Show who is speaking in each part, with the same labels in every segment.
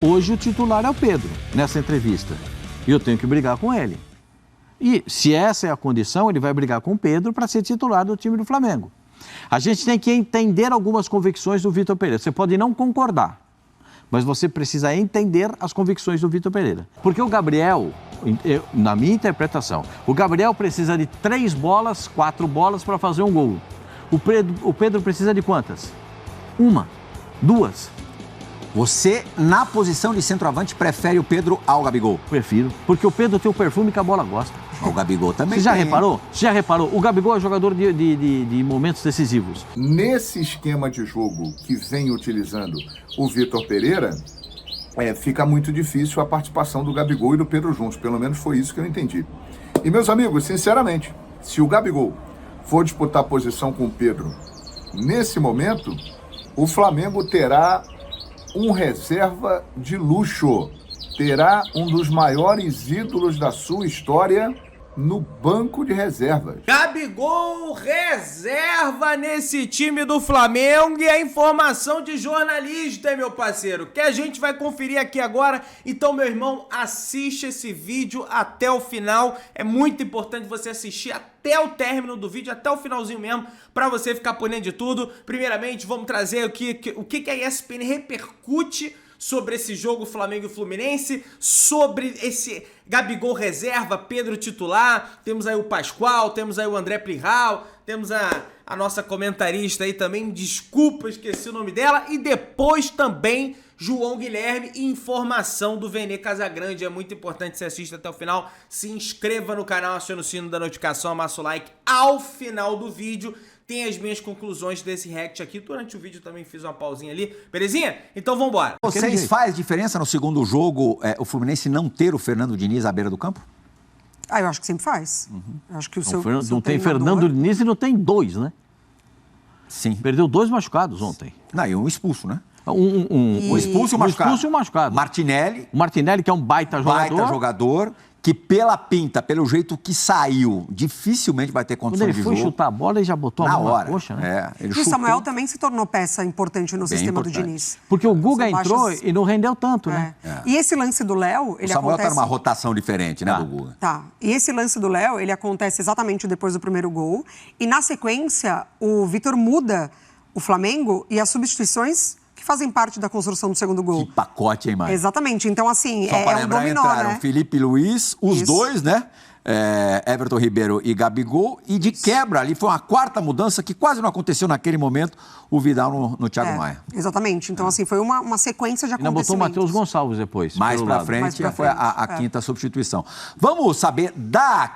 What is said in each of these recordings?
Speaker 1: Hoje o titular é o Pedro, nessa entrevista. E eu tenho que brigar com ele. E se essa é a condição, ele vai brigar com o Pedro para ser titular do time do Flamengo. A gente tem que entender algumas convicções do Vitor Pereira. Você pode não concordar, mas você precisa entender as convicções do Vitor Pereira. Porque o Gabriel, na minha interpretação, o Gabriel precisa de 3 bolas, 4 bolas para fazer um gol. O Pedro precisa de quantas? 1, 2.
Speaker 2: Você, na posição de centroavante, prefere o Pedro ao Gabigol?
Speaker 1: Prefiro, porque o Pedro tem o perfume que a bola gosta.
Speaker 2: O Gabigol também.
Speaker 1: Você já reparou? Você já reparou? O Gabigol é jogador de momentos decisivos.
Speaker 3: Nesse esquema de jogo que vem utilizando o Vitor Pereira, fica muito difícil a participação do Gabigol e do Pedro juntos. Pelo menos foi isso que eu entendi. E, meus amigos, sinceramente, se o Gabigol for disputar posição com o Pedro nesse momento, o Flamengo terá um reserva de luxo. Terá um dos maiores ídolos da sua história no banco de reservas.
Speaker 4: Gabigol reserva nesse time do Flamengo, e a informação de jornalista, meu parceiro, que a gente vai conferir aqui agora. Então, meu irmão, assiste esse vídeo até o final. É muito importante você assistir até o término do vídeo, até o finalzinho mesmo, para você ficar por dentro de tudo. Primeiramente, vamos trazer o que a ESPN repercute sobre esse jogo Flamengo e Fluminense, sobre esse Gabigol reserva, Pedro titular. Temos aí o Pascoal, temos aí o André Plihal, temos a nossa comentarista aí também, desculpa, esqueci o nome dela, e depois também João Guilherme e informação do Vene Casagrande. É muito importante que você assista até o final, se inscreva no canal, acione o sino da notificação, amassa o like. Ao final do vídeo tem as minhas conclusões desse react aqui. Durante o vídeo também fiz uma pausinha ali. Belezinha? Então vambora.
Speaker 2: Vocês faz diferença no segundo jogo o Fluminense não ter o Fernando Diniz à beira do campo?
Speaker 5: Eu acho que sempre faz. Eu acho que
Speaker 1: não tem Fernando Diniz e não tem 2, né?
Speaker 2: Sim.
Speaker 1: Perdeu 2 machucados ontem.
Speaker 2: Não, e um expulso, né?
Speaker 1: Um expulso e um machucado.
Speaker 2: Expulso e um machucado.
Speaker 1: O Martinelli, que é um baita
Speaker 2: jogador, que pela pinta, pelo jeito que saiu, dificilmente vai ter condições de jogo.
Speaker 1: Quando ele foi chutar a bola, ele já botou a mão na coxa, né?
Speaker 5: E o Samuel também se tornou peça importante no sistema do Diniz.
Speaker 1: Porque o Guga entrou e não rendeu tanto, né?
Speaker 5: E esse lance do Léo, ele acontece...
Speaker 2: O Samuel tá numa rotação diferente, né, do Guga?
Speaker 5: Tá. E esse lance do Léo, ele acontece exatamente depois do primeiro gol. E na sequência, o Vitor muda o Flamengo e as substituições que fazem parte da construção do segundo gol.
Speaker 2: Que pacote, hein, Mário?
Speaker 5: Exatamente. Então, assim,
Speaker 2: só para lembrar,
Speaker 5: dominó,
Speaker 2: entraram
Speaker 5: né?
Speaker 2: Felipe Luiz, os dois, né? Everton Ribeiro e Gabigol, e de quebra ali foi uma quarta mudança que quase não aconteceu naquele momento, o Vidal no Thiago Maia.
Speaker 5: Exatamente, então assim, foi uma sequência de acontecimentos.
Speaker 1: Ainda botou o Matheus Gonçalves depois.
Speaker 2: Mais pra frente foi a quinta substituição. Vamos saber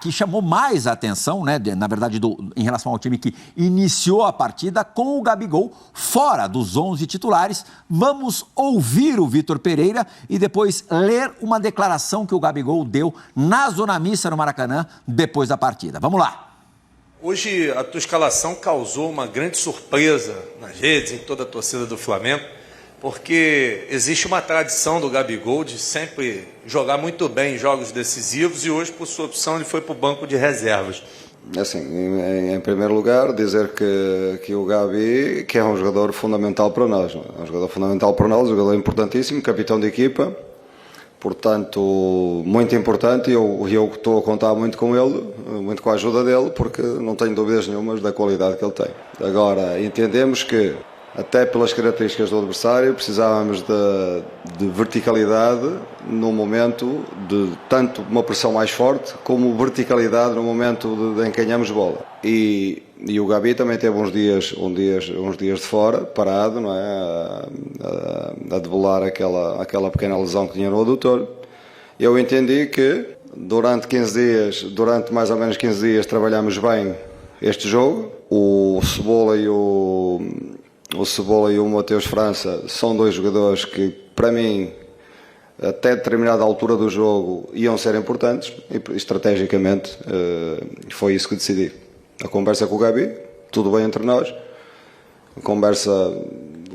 Speaker 2: que chamou mais a atenção, né, na verdade, em relação ao time que iniciou a partida com o Gabigol fora dos 11 titulares. Vamos ouvir o Vitor Pereira e depois ler uma declaração que o Gabigol deu na Zona Mista no Maracanã depois da partida. Vamos lá.
Speaker 6: Hoje a tua escalação causou uma grande surpresa nas redes, em toda a torcida do Flamengo, porque existe uma tradição do Gabigol de sempre jogar muito bem em jogos decisivos, e hoje, por sua opção, ele foi para o banco de reservas.
Speaker 7: Assim, em primeiro lugar, dizer que o Gabi, que é um jogador fundamental para nós, não é? É um jogador fundamental para nós, um jogador importantíssimo, capitão de equipa. Portanto, muito importante, e eu estou a contar muito com ele, muito com a ajuda dele, porque não tenho dúvidas nenhumas da qualidade que ele tem. Agora, entendemos que, até pelas características do adversário, precisávamos de verticalidade no momento de tanto uma pressão mais forte, como verticalidade no momento em que ganhamos bola. E o Gabi também teve uns dias de fora, parado, não é? A debelar aquela pequena lesão que tinha no adutor. Eu entendi que durante mais ou menos 15 dias trabalhamos bem este jogo. O Cebola e o Mateus França são dois jogadores que, para mim, até determinada altura do jogo, iam ser importantes, e estrategicamente foi isso que decidi. A conversa com o Gabi, tudo bem entre nós, conversa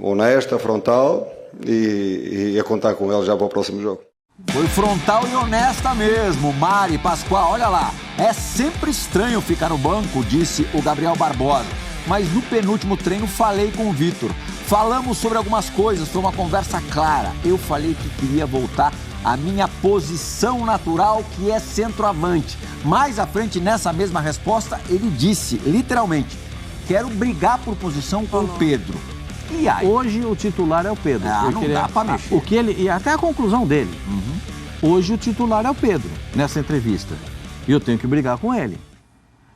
Speaker 7: honesta, frontal, e a contar com ele já para o próximo jogo.
Speaker 2: Foi frontal e honesta mesmo, Mari Pascoal, olha lá, é sempre estranho ficar no banco, disse o Gabriel Barbosa. mas no penúltimo treino falei com o Vitor. Falamos sobre algumas coisas, foi uma conversa clara. Eu falei que queria voltar à minha posição natural, que é centroavante. Mais à frente, nessa mesma resposta, ele disse, literalmente, quero brigar por posição com o Pedro. E aí?
Speaker 1: Hoje o titular é o Pedro.
Speaker 2: Não dá pra mexer.
Speaker 1: E até a conclusão dele. Hoje o titular é o Pedro, nessa entrevista. E eu tenho que brigar com ele.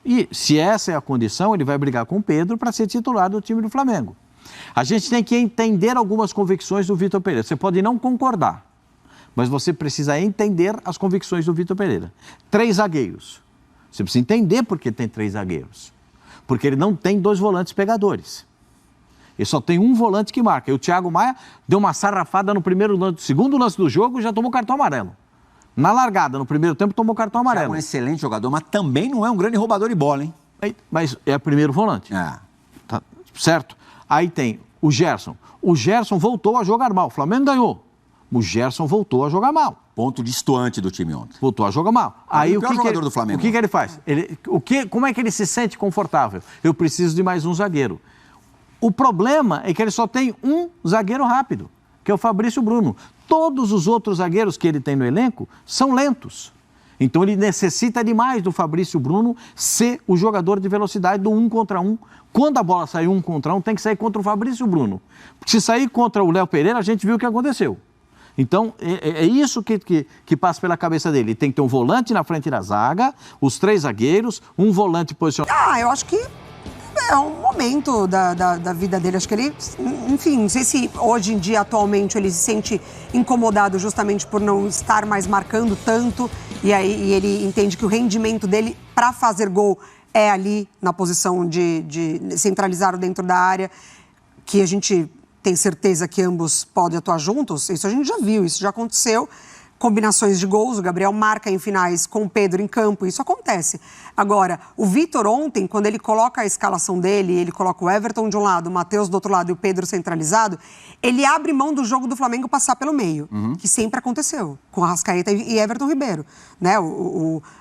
Speaker 1: E se essa é a condição, ele vai brigar com o Pedro para ser titular do time do Flamengo. A gente tem que entender algumas convicções do Vitor Pereira. Você pode não concordar, mas você precisa entender as convicções do Vitor Pereira. 3 zagueiros. Você precisa entender por que tem 3 zagueiros. Porque ele não tem 2 volantes pegadores. Ele só tem um volante que marca. E o Thiago Maia deu uma sarrafada no segundo lance do jogo e já tomou cartão amarelo. Na largada, no primeiro tempo, tomou cartão amarelo.
Speaker 2: É um excelente jogador, mas também não é um grande roubador de bola, hein?
Speaker 1: Mas é o primeiro volante. Tá, certo? Aí tem o Gerson. O Gerson voltou a jogar mal. O Flamengo ganhou. O Gerson voltou a jogar mal.
Speaker 2: Ponto destoante do time ontem.
Speaker 1: Voltou a jogar mal. Aí
Speaker 2: o jogador do Flamengo.
Speaker 1: O que ele faz? Como é que ele se sente confortável? Eu preciso de mais um zagueiro. O problema é que ele só tem um zagueiro rápido, que é o Fabrício Bruno. Todos os outros zagueiros que ele tem no elenco são lentos. Então ele necessita demais do Fabrício Bruno ser o jogador de velocidade do 1 contra 1. Quando a bola sai 1 contra 1, tem que sair contra o Fabrício Bruno. Se sair contra o Léo Pereira, a gente viu o que aconteceu. Então, é isso que passa pela cabeça dele. Ele tem que ter um volante na frente da zaga, os 3 zagueiros, um volante posicionado.
Speaker 5: Eu acho que é um momento da vida dele. Acho que ele, enfim, não sei se hoje em dia, atualmente, ele se sente incomodado justamente por não estar mais marcando tanto. E aí ele entende que o rendimento dele para fazer gol é ali na posição de centralizar dentro da área, que a gente tem certeza que ambos podem atuar juntos. Isso a gente já viu, isso já aconteceu. Combinações de gols, o Gabriel marca em finais com o Pedro em campo, isso acontece. Agora, o Vitor ontem, quando ele coloca a escalação dele, ele coloca o Everton de um lado, o Matheus do outro lado e o Pedro centralizado, ele abre mão do jogo do Flamengo passar pelo meio, que sempre aconteceu, com Arrascaeta e Everton Ribeiro. Né?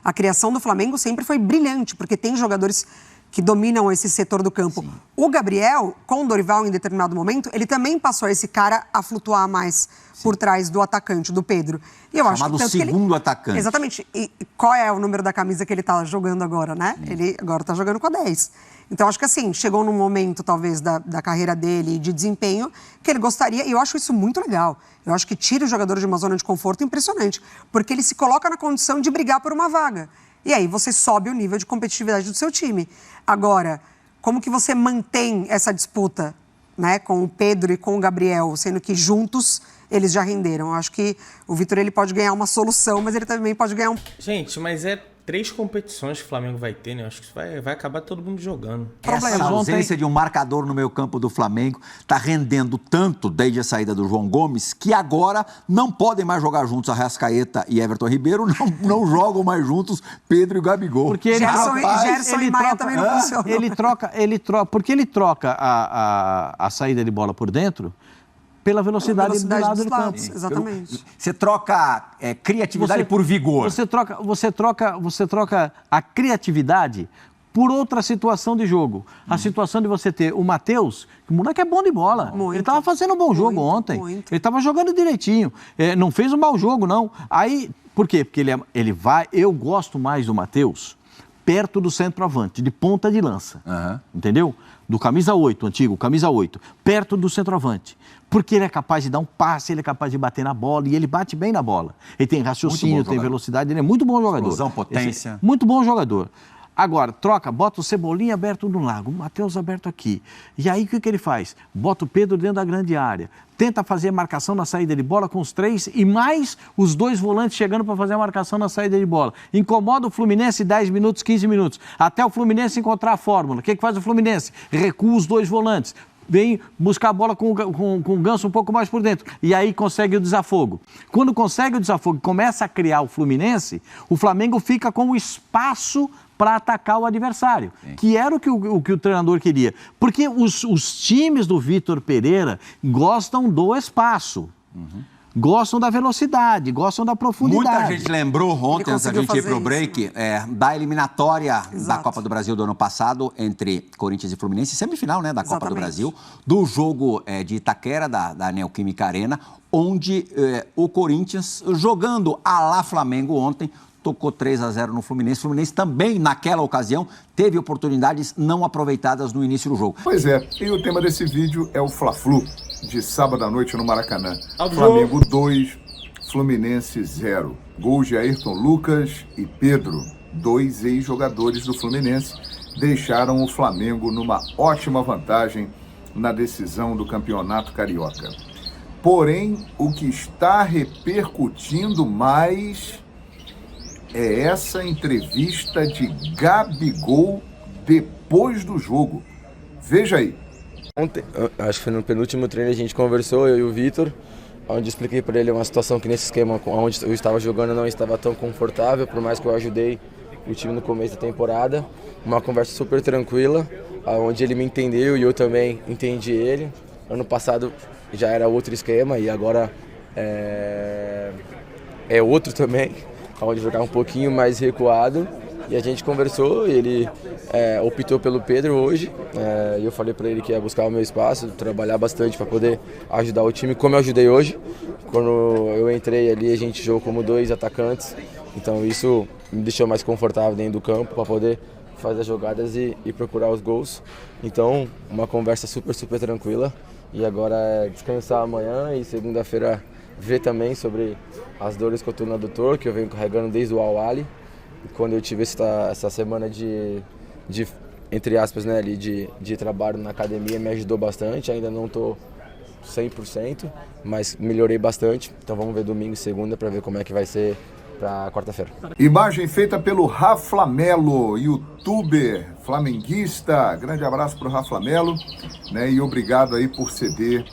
Speaker 5: A criação do Flamengo sempre foi brilhante, porque tem jogadores que dominam esse setor do campo. Sim. O Gabriel, com o Dorival em determinado momento, ele também passou esse cara a flutuar mais por trás do atacante, do Pedro. E eu acho que tanto
Speaker 2: segundo atacante.
Speaker 5: Exatamente. E qual é o número da camisa que ele está jogando agora, né? Sim. Ele agora está jogando com a 10. Então, acho que assim, chegou num momento, talvez, da carreira dele, de desempenho, que ele gostaria, e eu acho isso muito legal. Eu acho que tira o jogador de uma zona de conforto impressionante, porque ele se coloca na condição de brigar por uma vaga. E aí você sobe o nível de competitividade do seu time. Agora, como que você mantém essa disputa, né, com o Pedro e com o Gabriel, sendo que juntos eles já renderam? Eu acho que o Vitor ele pode ganhar uma solução, mas ele também pode ganhar um...
Speaker 4: Gente, mas é 3 competições que o Flamengo vai ter, né? Eu acho que vai acabar todo mundo jogando.
Speaker 2: Essa ausência de um marcador no meio campo do Flamengo está rendendo tanto desde a saída do João Gomes que agora não podem mais jogar juntos Arrascaeta e Everton Ribeiro, não jogam mais juntos Pedro e Gabigol.
Speaker 5: Porque Gerson e Maia também não funcionam.
Speaker 1: Ele troca a saída de bola por dentro pela velocidade do lado do campo.
Speaker 5: Exatamente.
Speaker 2: Você troca criatividade por vigor.
Speaker 1: Você troca a criatividade por outra situação de jogo. A situação de você ter o Matheus, que o moleque é bom de bola. Muito. Ele estava fazendo um bom jogo ontem. Muito. Ele estava jogando direitinho. Não fez um mau jogo, não. Aí, por quê? Porque ele vai... Eu gosto mais do Matheus perto do centroavante, de ponta de lança. Entendeu? Do camisa 8, antigo, camisa 8. Perto do centroavante. Porque ele é capaz de dar um passe, ele é capaz de bater na bola e ele bate bem na bola. Ele tem raciocínio, tem velocidade, ele é muito bom jogador.
Speaker 2: Explosão, potência.
Speaker 1: Muito bom jogador. Agora, bota o Cebolinha aberto no lago, o Matheus aberto aqui. E aí, o que ele faz? Bota o Pedro dentro da grande área. Tenta fazer a marcação na saída de bola com os 3 e mais os 2 volantes chegando para fazer a marcação na saída de bola. Incomoda o Fluminense 10 minutos, 15 minutos. Até o Fluminense encontrar a fórmula. O que faz o Fluminense? Recua os 2 volantes. Vem buscar a bola com o Ganso um pouco mais por dentro. E aí consegue o desafogo. Quando consegue o desafogo e começa a criar o Fluminense, o Flamengo fica com o espaço para atacar o adversário, que era o que o treinador queria. Porque os times do Vitor Pereira gostam do espaço. gostam da velocidade, gostam da profundidade.
Speaker 2: Muita gente lembrou ontem, antes da gente ir pro break, da eliminatória da Copa do Brasil do ano passado entre Corinthians e Fluminense, semifinal, né, da Copa do Brasil, do jogo de Itaquera, da Neoquímica Arena, onde o Corinthians, jogando à la Flamengo ontem, tocou 3-0 no Fluminense. O Fluminense também, naquela ocasião, teve oportunidades não aproveitadas no início do jogo.
Speaker 3: Pois é, e o tema desse vídeo é o Fla-Flu, de sábado à noite no Maracanã. Flamengo 2, Fluminense 0. Gols de Ayrton Lucas e Pedro, 2 ex-jogadores do Fluminense, deixaram o Flamengo numa ótima vantagem na decisão do Campeonato Carioca. Porém, o que está repercutindo mais é essa entrevista de Gabigol depois do jogo. Veja aí.
Speaker 8: Ontem, acho que foi no penúltimo treino, a gente conversou, eu e o Vitor, onde expliquei para ele uma situação que nesse esquema onde eu estava jogando não estava tão confortável, por mais que eu ajudei o time no começo da temporada. Uma conversa super tranquila, onde ele me entendeu e eu também entendi ele. Ano passado já era outro esquema e agora é outro também, onde jogar um pouquinho mais recuado. E a gente conversou e ele optou pelo Pedro hoje. E eu falei para ele que ia buscar o meu espaço, trabalhar bastante para poder ajudar o time, como eu ajudei hoje. Quando eu entrei ali, a gente jogou como 2 atacantes. Então isso me deixou mais confortável dentro do campo para poder fazer as jogadas e procurar os gols. Então, uma conversa super, super tranquila. E agora é descansar amanhã e segunda-feira ver também sobre as dores que eu estou no adutor, que eu venho carregando desde o Al-Ahly. E quando eu tive essa semana de entre aspas, né, ali de trabalho na academia, me ajudou bastante. Ainda não estou 100%, mas melhorei bastante. Então vamos ver domingo e segunda para ver como é que vai ser para quarta-feira.
Speaker 3: Imagem feita pelo Rafa Melo, youtuber flamenguista. Grande abraço para o Rafa Melo, né, e obrigado aí por ceder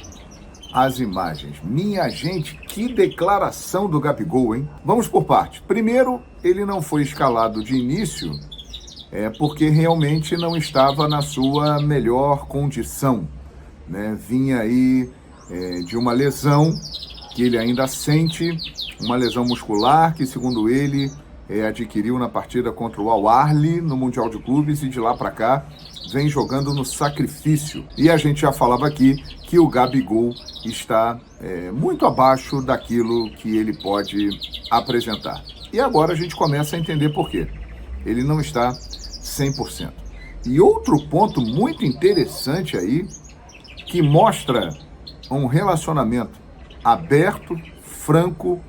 Speaker 3: as imagens. Minha gente, que declaração do Gabigol, hein? Vamos por parte. Primeiro, ele não foi escalado de início porque realmente não estava na sua melhor condição, né? Vinha aí de uma lesão que ele ainda sente, uma lesão muscular que, segundo ele, adquiriu na partida contra o Al-Ahly no Mundial de Clubes, e de lá para cá vem jogando no sacrifício. E a gente já falava aqui que o Gabigol está muito abaixo daquilo que ele pode apresentar. E agora a gente começa a entender por quê. Ele não está 100%. E outro ponto muito interessante aí, que mostra um relacionamento aberto, franco,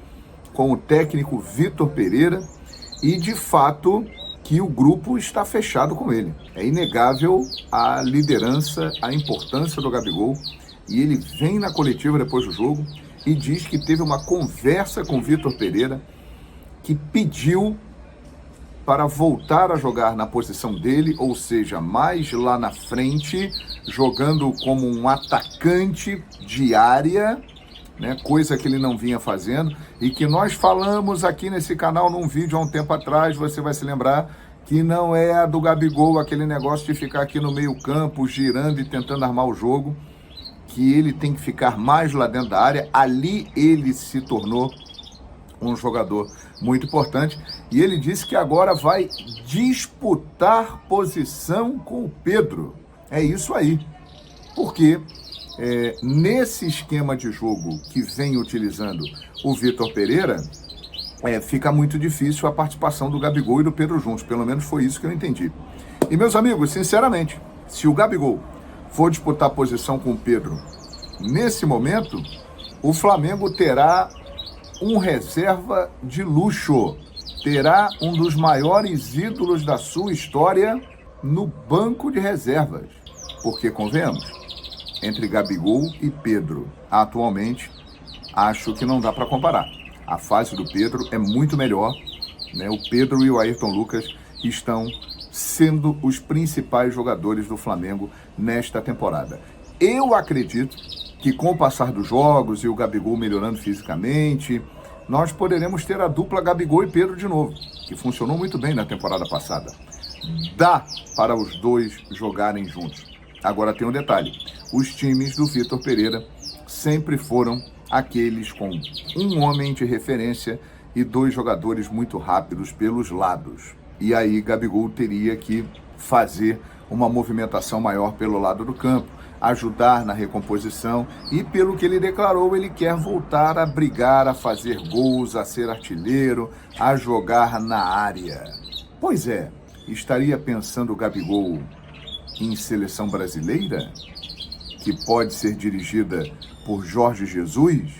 Speaker 3: com o técnico Vitor Pereira, e de fato que o grupo está fechado com ele. É inegável a liderança, a importância do Gabigol, e ele vem na coletiva depois do jogo e diz que teve uma conversa com o Vitor Pereira, que pediu para voltar a jogar na posição dele, ou seja, mais lá na frente, jogando como um atacante de área, né, coisa que ele não vinha fazendo, e que nós falamos aqui nesse canal num vídeo há um tempo atrás, você vai se lembrar, que não é a do Gabigol, aquele negócio de ficar aqui no meio campo, girando e tentando armar o jogo, que ele tem que ficar mais lá dentro da área. Ali ele se tornou um jogador muito importante, e ele disse que agora vai disputar posição com o Pedro. É isso aí, porque nesse esquema de jogo que vem utilizando o Vitor Pereira, fica muito difícil a participação do Gabigol e do Pedro juntos. Pelo menos foi isso que eu entendi. E, meus amigos, sinceramente, se o Gabigol for disputar posição com o Pedro nesse momento, o Flamengo terá um reserva de luxo. Terá um dos maiores ídolos da sua história no banco de reservas. Porque, convenhamos, entre Gabigol e Pedro, atualmente, acho que não dá para comparar. A fase do Pedro é muito melhor, né? O Pedro e o Ayrton Lucas estão sendo os principais jogadores do Flamengo nesta temporada. Eu acredito que, com o passar dos jogos e o Gabigol melhorando fisicamente, nós poderemos ter a dupla Gabigol e Pedro de novo, que funcionou muito bem na temporada passada. Dá para os dois jogarem juntos. Agora tem um detalhe: os times do Vitor Pereira sempre foram aqueles com um homem de referência e 2 jogadores muito rápidos pelos lados. E aí Gabigol teria que fazer uma movimentação maior pelo lado do campo, ajudar na recomposição e, pelo que ele declarou, ele quer voltar a brigar, a fazer gols, a ser artilheiro, a jogar na área. Pois é, estaria pensando o Gabigol em seleção brasileira, que pode ser dirigida por Jorge Jesus?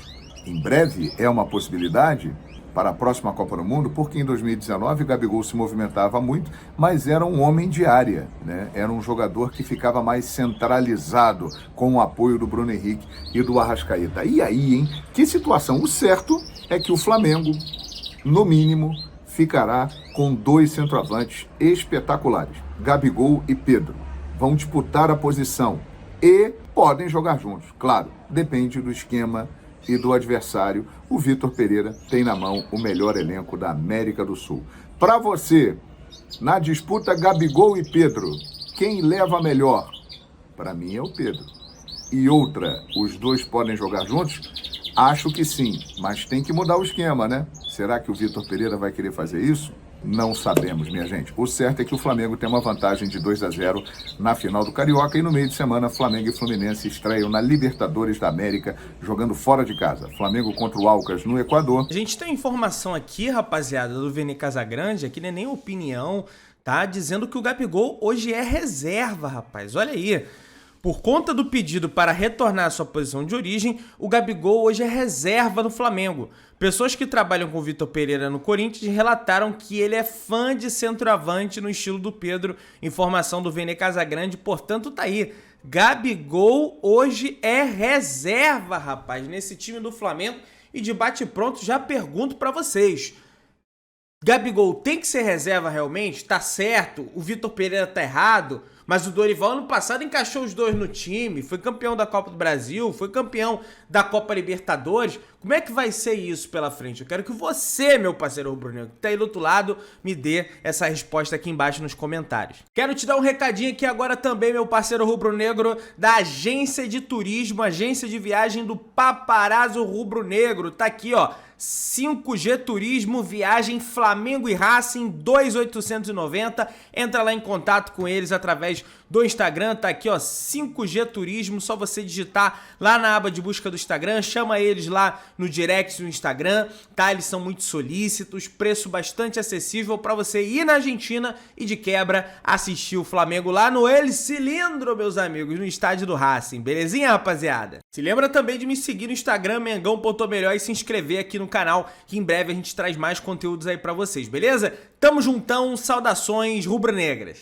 Speaker 3: Em breve é uma possibilidade para a próxima Copa do Mundo, porque em 2019 Gabigol se movimentava muito, mas era um homem de área, né? Era um jogador que ficava mais centralizado com o apoio do Bruno Henrique e do Arrascaeta. E aí, hein? Que situação? O certo é que o Flamengo, no mínimo, ficará com 2 centroavantes espetaculares, Gabigol e Pedro. Vão disputar a posição e podem jogar juntos. Claro, depende do esquema e do adversário. O Vitor Pereira tem na mão o melhor elenco da América do Sul. Para você, na disputa Gabigol e Pedro, quem leva melhor? Para mim é o Pedro. E outra, os 2 podem jogar juntos? Acho que sim, mas tem que mudar o esquema, né? Será que o Vitor Pereira vai querer fazer isso? Não sabemos, minha gente. O certo é que o Flamengo tem uma vantagem de 2-0 na final do Carioca e no meio de semana Flamengo e Fluminense estreiam na Libertadores da América, jogando fora de casa. Flamengo contra o Alcas no Equador.
Speaker 4: A gente tem informação aqui, rapaziada, do Vene Casagrande, aqui não é nem opinião, tá? Dizendo que o Gabigol hoje é reserva, rapaz. Olha aí. Por conta do pedido para retornar à sua posição de origem, o Gabigol hoje é reserva no Flamengo. Pessoas que trabalham com o Vitor Pereira no Corinthians relataram que ele é fã de centroavante no estilo do Pedro. Informação do Vene Casagrande, portanto tá aí. Gabigol hoje é reserva, rapaz, nesse time do Flamengo. E de bate-pronto já pergunto para vocês. Gabigol tem que ser reserva realmente? Tá certo, o Vitor Pereira tá errado, mas o Dorival ano passado encaixou os 2 no time, foi campeão da Copa do Brasil, foi campeão da Copa Libertadores. Como é que vai ser isso pela frente? Eu quero que você, meu parceiro rubro-negro, que tá aí do outro lado, me dê essa resposta aqui embaixo nos comentários. Quero te dar um recadinho aqui agora também, meu parceiro rubro-negro, da agência de turismo, agência de viagem do Paparazzo Rubro-Negro. Tá aqui, ó. 5G Turismo, viagem Flamengo e Racing 2.890. Entra lá em contato com eles através do Instagram, tá aqui, ó, 5G Turismo, só você digitar lá na aba de busca do Instagram, chama eles lá no direct do Instagram, tá? Eles são muito solícitos, preço bastante acessível para você ir na Argentina e de quebra assistir o Flamengo lá no El Cilindro, meus amigos, no estádio do Racing, belezinha, rapaziada? Se lembra também de me seguir no Instagram, Mengão.melhor, e se inscrever aqui no canal, que em breve a gente traz mais conteúdos aí para vocês, beleza? Tamo juntão, saudações rubro-negras!